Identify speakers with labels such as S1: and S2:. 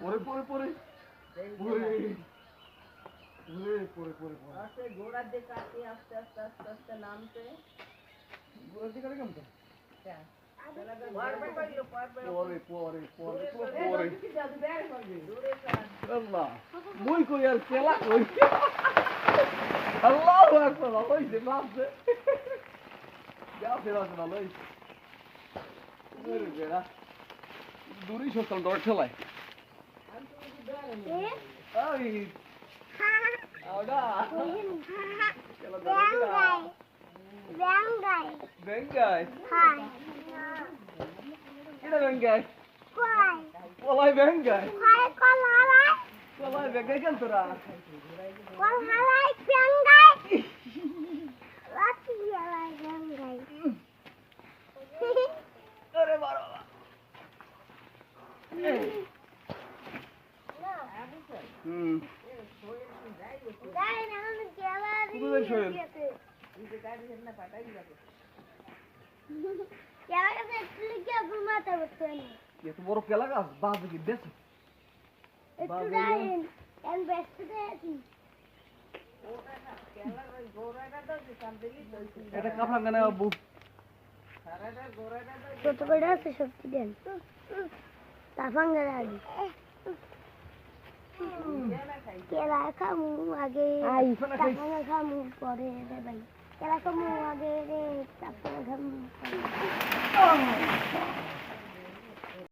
S1: পরে পরে পরে
S2: গোড়ার দিকে কাটে আস্তে আস্তে আস্তে আস্তে নামতে
S1: গোড়ার দিকে কেমন মুই কই আর কেলা কই আল্লাহু আকবার ভালোই যে নামছে যা ফেরাস ভালোই বেড়া দূরই সস্তাল ডর ঠেলায় ওই আওডা কেলা বেঙ্গাই বেঙ্গাই হাই এটা বেঙ্গাই কই ওলাই বেঙ্গাই হাই কলাই কলাই বেঙ্গাই কেন তোরা কলাই বেঙ্গাই লাঠি ওলাই বেঙ্গাই আরে বাবা যাই না গেলা কুদুর শোল ইতে গাড়ি হেনা পাটাই যাবে কেলা কাছে লিখে ঘুমাতে বসে না এত বড় কেলা গাছ বাজে কি দেশ একটু যাইন এন বেস্ট দেছি ওটা না কেলা ওই গোরাটা তো কামদেলি দইছি এটা কাফলা গানে আবু সারাটা গোরাটা তো কত বড় আছে শক্তি দেন তাফাঙ্গা রাজি কেলা খামু আগে তাফাঙ্গা খামু পরে রে ভাই কেলা খামু আগে রে তাফাঙ্গা খামু পরে